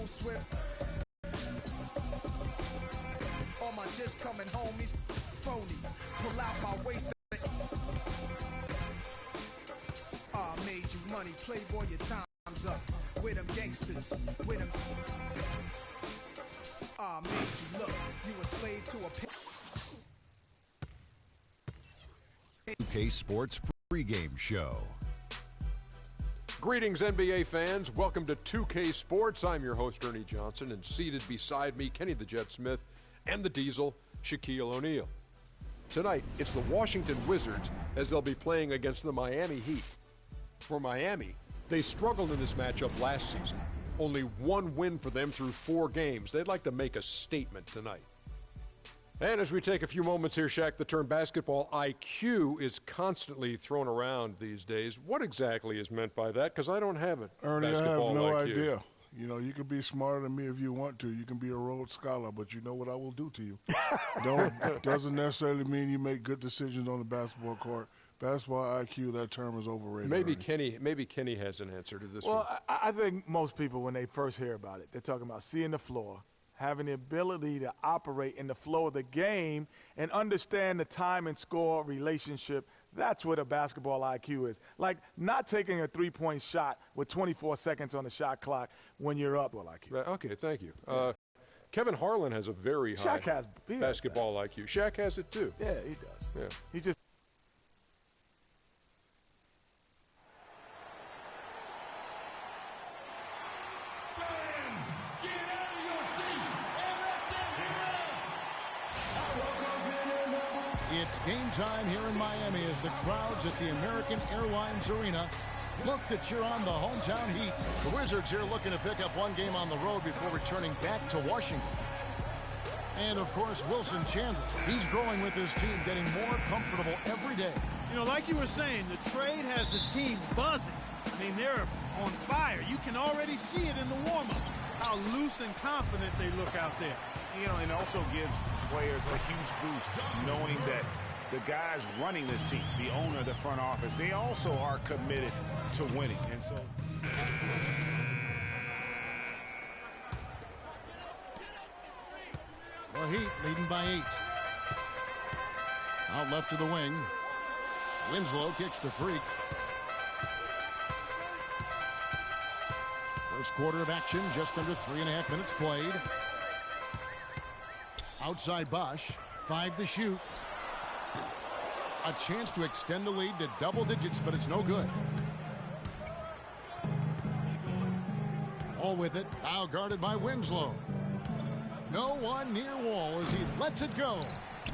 Swift. All my just coming home, he's phony. Pull out my waist. Made you money, playboy, your time's up. With them gangsters, with them. Made you look, you a slave to a 2K Sports pregame show. Greetings, NBA fans. Welcome to 2K Sports. I'm your host, Ernie Johnson, and seated beside me, Kenny the Jet Smith and the Diesel, Shaquille O'Neal. Tonight, it's the Washington Wizards as they'll be playing against the Miami Heat. For Miami, they struggled in this matchup last season. Only one win for them through 4 games. They'd like to make a statement tonight. And as we take a few moments here, Shaq, the term basketball IQ is constantly thrown around these days. What exactly is meant by that? Because I don't have it. Ernie, I have no idea. You know, you can be smarter than me if you want to. You can be a Rhodes Scholar, but you know what I will do to you. Doesn't necessarily mean you make good decisions on the basketball court. Basketball IQ, that term is overrated. Maybe Kenny has an answer to this one. Well, I think most people, when they first hear about it, they're talking about seeing the floor, having the ability to operate in the flow of the game and understand the time and score relationship. That's what a basketball IQ is. Like not taking a three-point shot with 24 seconds on the shot clock when you're up. Well, IQ. Right, okay, thank you. Kevin Harlan has a very high basketball IQ. Shaq has it too. Yeah, he does. Yeah. He just It's game time here in Miami as the crowds at the American Airlines Arena look to cheer on the hometown Heat. The Wizards here looking to pick up one game on the road before returning back to Washington. And, of course, Wilson Chandler. He's growing with his team, getting more comfortable every day. You know, like you were saying, the trade has the team buzzing. I mean, they're on fire. You can already see it in the warm-up, how loose and confident they look out there. You know, and also gives players a huge boost knowing that the guys running this team, the owner, the front office, they also are committed to winning. And so the Heat leading by 8. Out left to the wing. Winslow kicks to Freak. First quarter of action, just under 3.5 minutes played. Outside Bosch, 5 to shoot. A chance to extend the lead to double digits, but it's no good. All with it, now guarded by Winslow. No one near Wall as he lets it go.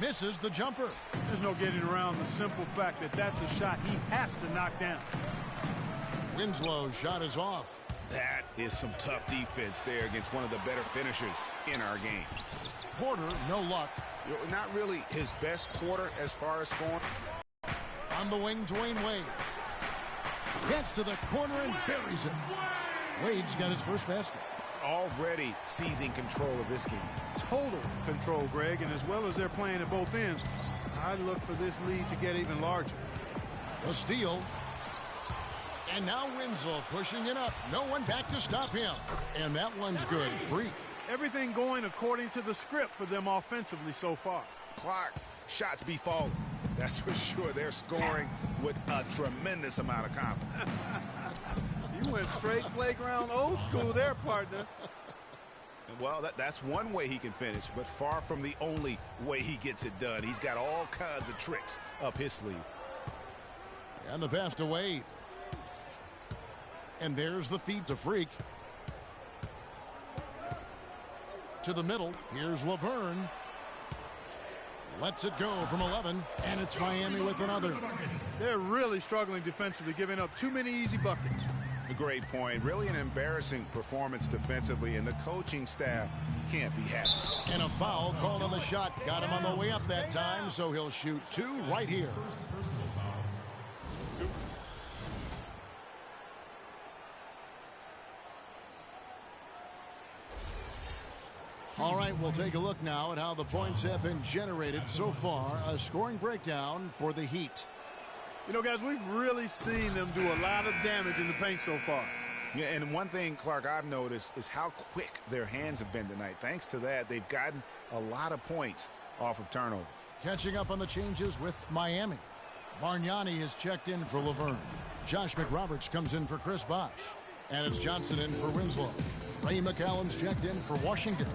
Misses the jumper. There's no getting around the simple fact that that's a shot he has to knock down. Winslow's shot is off. that is some tough defense there against one of the better finishers in our game. Porter, no luck. Not really his best quarter as far as scoring. On the wing, Dwayne Wade. Gets to the corner and buries it. Wade's got his first basket. Already seizing control of this game. Total control, Greg, and as well as they're playing at both ends, I look for this lead to get even larger. The steal. And now Winslow pushing it up. No one back to stop him. And that one's good. Freak. Everything going according to the script for them offensively so far. Clark, shots be falling. That's for sure. They're scoring with a tremendous amount of confidence. You went straight playground old school there, partner. Well, that's one way he can finish, but far from the only way he gets it done. He's got all kinds of tricks up his sleeve. And the pass to Wade. And there's the feed to Freak. To the middle. Here's Laverne. Lets it go from 11, and it's Miami with another. They're really struggling defensively, giving up too many easy buckets. A great point. Really an embarrassing performance defensively, and the coaching staff can't be happy. And a foul called on the shot. Got him on the way up that time, so he'll shoot two right here. All right, we'll take a look now at how the points have been generated so far. A scoring breakdown for the Heat. You know, guys, we've really seen them do a lot of damage in the paint so far. Yeah, and one thing, Clark, I've noticed is how quick their hands have been tonight. Thanks to that, they've gotten a lot of points off of turnover. Catching up on the changes with Miami. Bargnani is checked in for Laverne. Josh McRoberts comes in for Chris Bosh. And it's Johnson in for Winslow. Ray McCallum's checked in for Washington.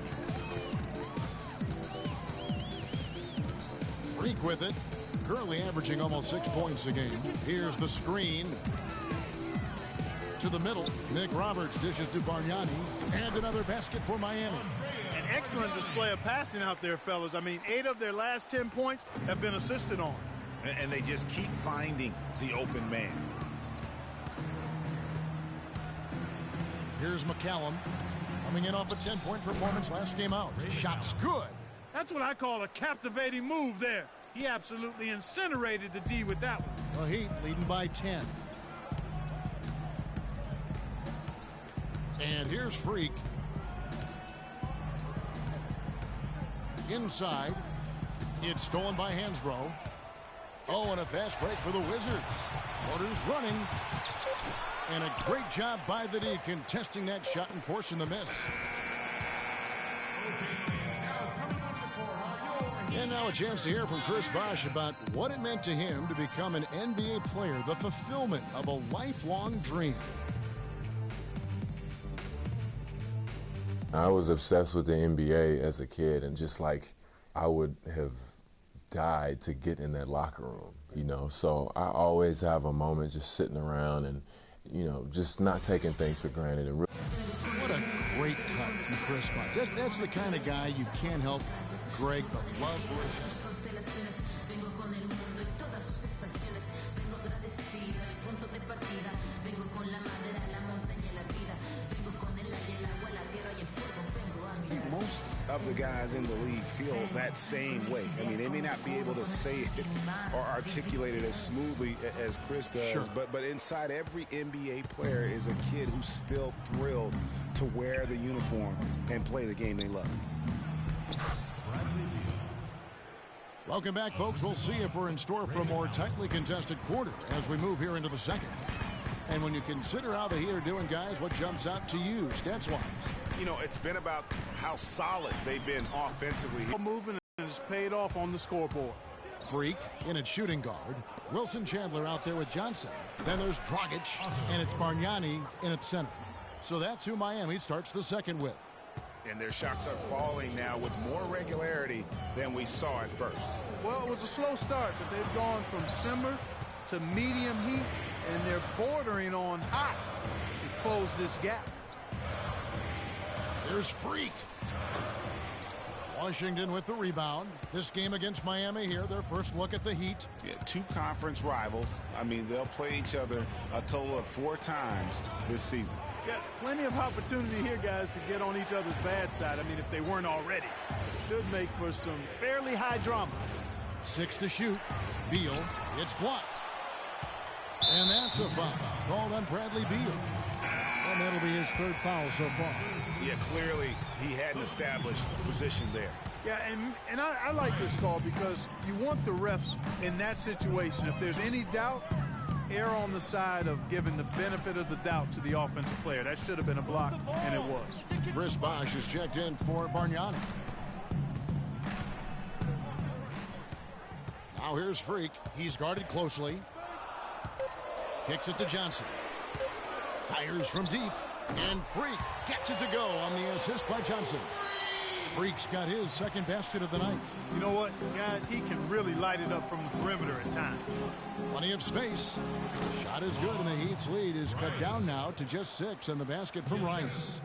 Freak with it. Currently averaging almost 6 points a game. Here's the screen. To the middle. McRoberts dishes to Bargnani. And another basket for Miami. An excellent display of passing out there, fellas. I mean, 8 of their last 10 points have been assisted on. And they just keep finding the open man. Here's McCallum. Coming in off a 10-point performance last game out. Shot's good. That's what I call a captivating move there. He absolutely incinerated the D with that one. The Heat leading by 10. And here's Freak. Inside. It's stolen by Hansbrough. Oh, and a fast break for the Wizards. Porter's running. And a great job by the D contesting that shot and forcing the miss. And now a chance to hear from Chris Bosh about what it meant to him to become an NBA player, the fulfillment of a lifelong dream. I was obsessed with the NBA as a kid, and just like I would have died to get in that locker room, you know. So I always have a moment just sitting around and, you know, just not taking things for granted. And what a great cut from Chris Bosh. That's the kind of guy you can't help, Greg, but love. Most of the guys in the league feel that same way. I mean, they may not be able to say it or articulate it as smoothly as Chris does, sure. but inside every NBA player is a kid who's still thrilled to wear the uniform and play the game they love. Welcome back, folks. We'll see if we're in store for a more tightly contested quarter as we move here into the second. And when you consider how the Heat are doing, guys, what jumps out to you, stats-wise? You know, it's been about how solid they've been offensively. Movement has paid off on the scoreboard. Freak in at shooting guard. Wilson Chandler out there with Johnson. Then there's Dragic, and it's Bargnani in at center. So that's who Miami starts the second with. And their shots are falling now with more regularity than we saw at first. Well, it was a slow start, but they've gone from simmer to medium heat, and they're bordering on hot to close this gap. There's Freak. Washington with the rebound. This game against Miami here, their first look at the Heat. Yeah, 2 conference rivals. I mean, they'll play each other a total of 4 times this season. Yeah, plenty of opportunity here, guys, to get on each other's bad side. I mean, if they weren't already. Should make for some fairly high drama. 6 to shoot. Beal, it's blocked. And that's a foul called on Bradley Beal. And that'll be his 3rd foul so far. Yeah, clearly he had an established position there. Yeah, and I like this call because you want the refs in that situation. If there's any doubt, err on the side of giving the benefit of the doubt to the offensive player. That should have been a block, and it was. Chris Bosh is checked in for Bargnani. Now here's Freak. He's guarded closely. Kicks it to Johnson. Fires from deep. And Freak gets it to go on the assist by Johnson. Freak's got his 2nd basket of the night. You know what, guys? He can really light it up from the perimeter at times. Plenty of space. Shot is good, and the Heat's lead is cut down now to just 6 in the basket from Rice.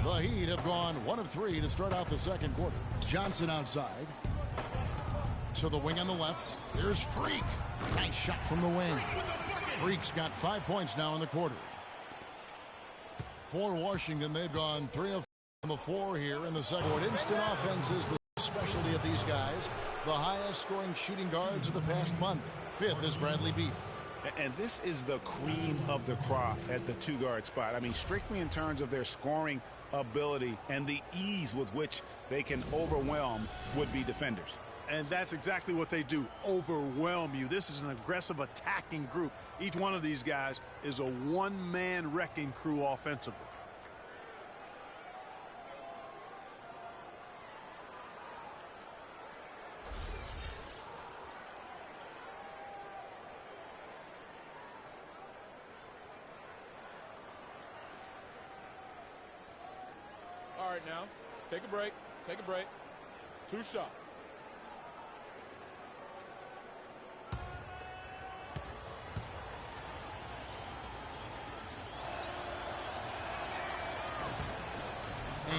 The Heat have gone 1 of 3 to start out the second quarter. Johnson outside. To the wing on the left. There's Freak. Nice shot from the wing. Freak's got 5 points now in the quarter. For Washington, they've gone 3 of 4 on the floor here in the second quarter. Instant offense is the specialty of these guys. The highest scoring shooting guards of the past month. 5th is Bradley Beal. And this is the cream of the crop at the 2-guard spot. I mean, strictly in terms of their scoring ability and the ease with which they can overwhelm would-be defenders. And that's exactly what they do, overwhelm you. This is an aggressive attacking group. Each one of these guys is a one-man wrecking crew offensively. All right, now, take a break. Take a break. 2 shots.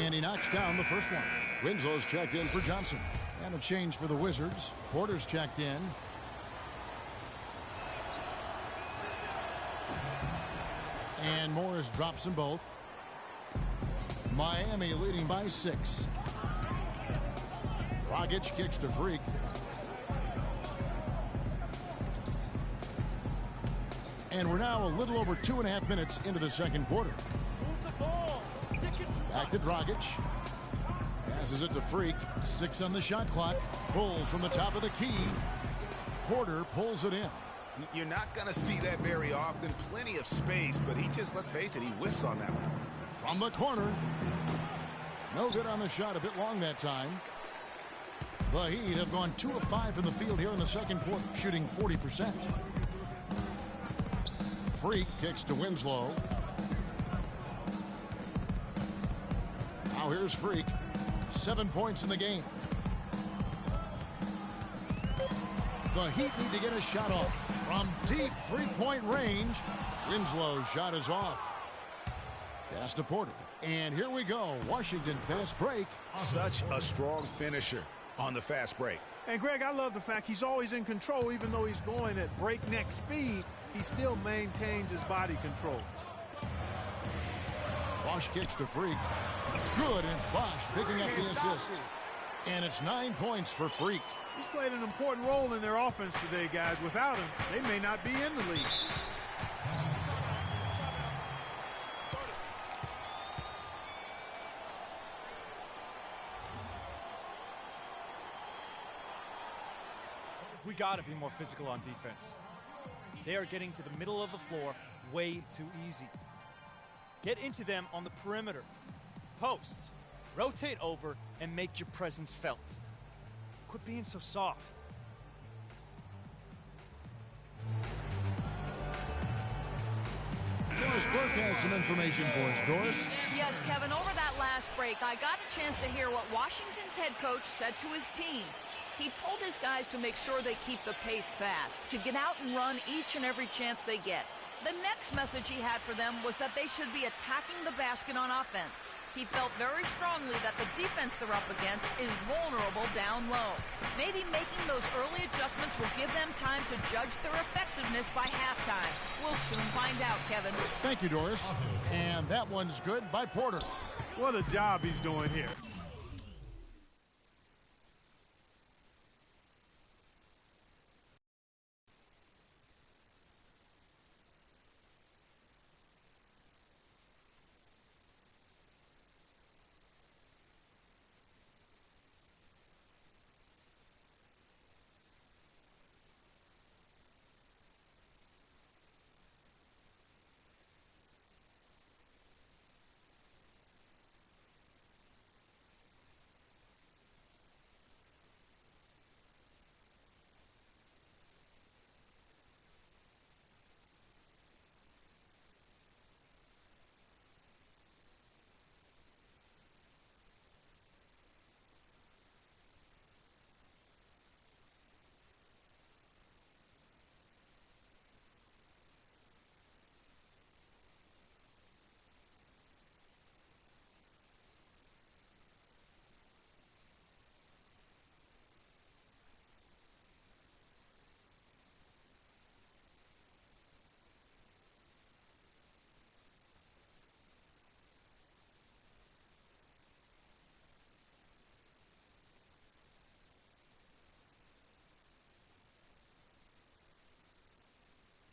And he knocks down the first one. Winslow's checked in for Johnson. And a change for the Wizards. Porter's checked in. And Morris drops them both. Miami leading by 6. Dragic kicks to Freak. And we're now a little over 2.5 minutes into the second quarter. Back to Dragic. Passes it to Freak. 6 on the shot clock. Pulls from the top of the key. Porter pulls it in. You're not going to see that very often. Plenty of space, but he just, let's face it, he whiffs on that one. From the corner. No good on the shot. A bit long that time. The Heat have gone 2 of 5 from the field here in the second quarter, shooting 40%. Freak kicks to Winslow. Now here's Freak. 7 points in the game. The Heat need to get a shot off. From deep three-point range, Winslow's shot is off. Pass to Porter. And here we go. Washington fast break. Such a strong finisher on the fast break. And, Greg, I love the fact he's always in control. Even though he's going at breakneck speed, he still maintains his body control. Bosch kicks to Freak. Good, and it's Bosch picking up the assist. And it's 9 points for Freak. He's played an important role in their offense today, guys. Without him, they may not be in the league. We got to be more physical on defense. They are getting to the middle of the floor way too easy. Get into them on the perimeter. Posts. Rotate over and make your presence felt. Quit being so soft. Doris Burke has some information for us. Doris? Yes, Kevin, over that last break, I got a chance to hear what Washington's head coach said to his team. He told his guys to make sure they keep the pace fast, to get out and run each and every chance they get. The next message he had for them was that they should be attacking the basket on offense. He felt very strongly that the defense they're up against is vulnerable down low. Maybe making those early adjustments will give them time to judge their effectiveness by halftime. We'll soon find out, Kevin. Thank you, Doris. And that one's good by Porter. What a job he's doing here.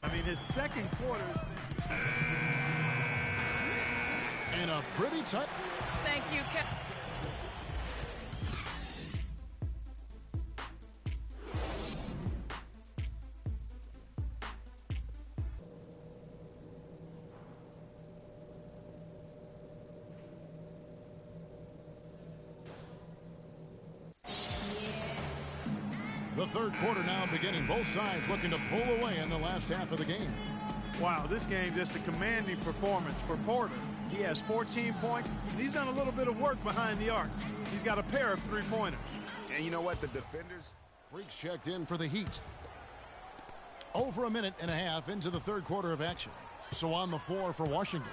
I mean, his second quarter. And a pretty tight. Thank you, Kevin. The third quarter now beginning. Both sides looking to pull away in the last half of the game. Wow, this game just a commanding performance for Porter. He has 14 points, and he's done a little bit of work behind the arc. He's got a pair of three-pointers. And you know what? The defenders... Freaks checked in for the Heat. Over a minute and a half into the third quarter of action. So on the floor for Washington,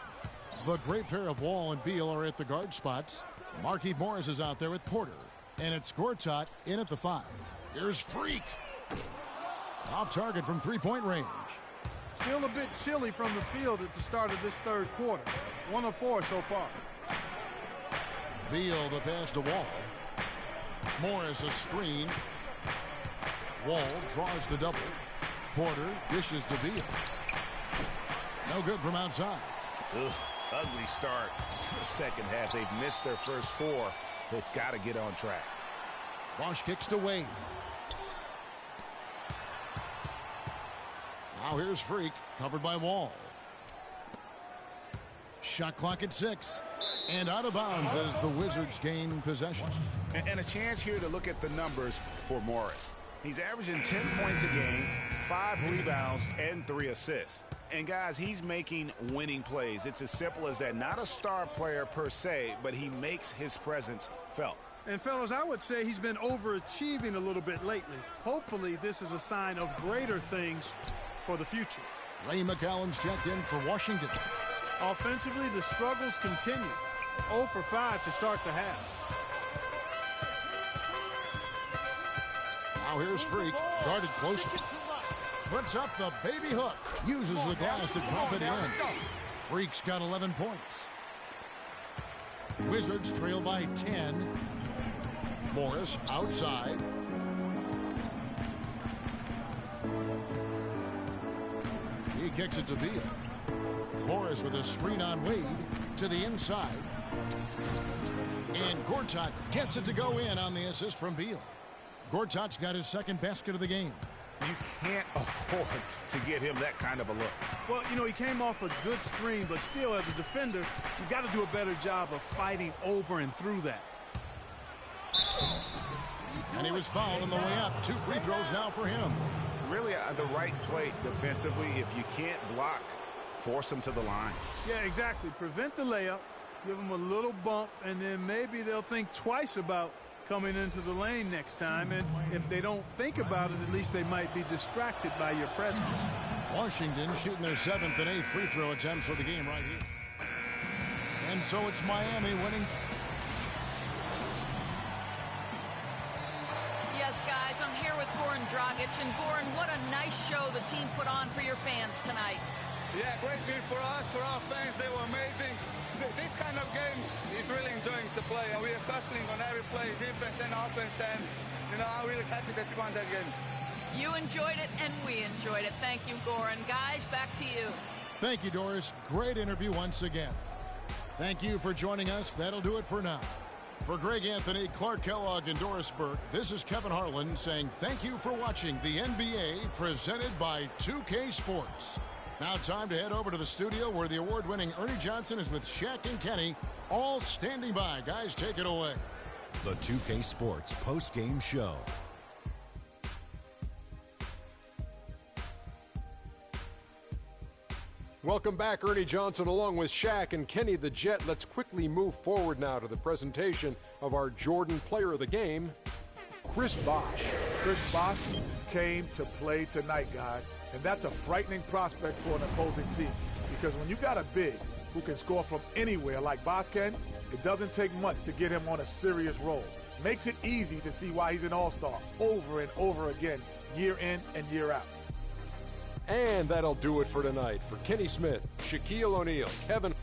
the great pair of Wall and Beal are at the guard spots. Markieff Morris is out there with Porter. And it's Gortat in at the 5. Here's Freak. Off target from three-point range. Still a bit chilly from the field at the start of this third quarter. 1 of 4 so far. Beal the pass to Wall. Morris a screen. Wall draws the double. Porter dishes to Beal. No good from outside. Ugh, ugly start to the second half. They've missed their first 4. They've got to get on track. Bosch kicks to Wade. Now here's Freak, covered by Wall. Shot clock at 6. And out of bounds as the Wizards gain possession. And a chance here to look at the numbers for Morris. He's averaging 10 points a game, 5 rebounds, and 3 assists. And guys, he's making winning plays. It's as simple as that. Not a star player per se, but he makes his presence felt. And fellas, I would say he's been overachieving a little bit lately. Hopefully this is a sign of greater things for the future. Ray McCallum's checked in for Washington. Offensively, the struggles continue. 0 for 5 to start the half. Now here's Freak, guarded closer. Puts up the baby hook. Uses the glass to drop it in. Freak's got 11 points. Wizards trail by 10. Morris outside. He kicks it to Beal. Morris with a screen on Wade to the inside. And Gortat gets it to go in on the assist from Beal. Gortat's got his second basket of the game. You can't afford to get him that kind of a look. Well, you know, he came off a good screen, but still, as a defender, you've got to do a better job of fighting over and through that. And he was fouled on the way up. 2 free throws now for him. Really the right play defensively. If you can't block, force him to the line. Yeah, exactly. Prevent the layup, give him a little bump, and then maybe they'll think twice about coming into the lane next time. And if they don't think about it, at least they might be distracted by your presence. Washington shooting their 7th and 8th free throw attempts for the game right here. And so it's Miami winning. Yes, guys, I'm here with Goran Dragic. And Goran, what a nice show the team put on for your fans tonight. Yeah, great win for us, for our fans. They were amazing. This kind of games is really enjoying to play. And we are hustling on every play, defense and offense. And, you know, I'm really happy that we won that game. You enjoyed it, and we enjoyed it. Thank you, Goran. Guys, back to you. Thank you, Doris. Great interview once again. Thank you for joining us. That'll do it for now. For Greg Anthony, Clark Kellogg, and Doris Burke, this is Kevin Harlan saying thank you for watching the NBA presented by 2K Sports. Now time to head over to the studio where the award-winning Ernie Johnson is with Shaq and Kenny, all standing by. Guys, take it away. The 2K Sports post-game show. Welcome back, Ernie Johnson, along with Shaq and Kenny the Jet. Let's quickly move forward now to the presentation of our Jordan Player of the Game, Chris Bosh. Chris Bosh came to play tonight, guys, and that's a frightening prospect for an opposing team because when you got a big who can score from anywhere like Bosh can, it doesn't take much to get him on a serious roll. Makes it easy to see why he's an all-star over and over again, year in and year out. And that'll do it for tonight. For Kenny Smith, Shaquille O'Neal, Kevin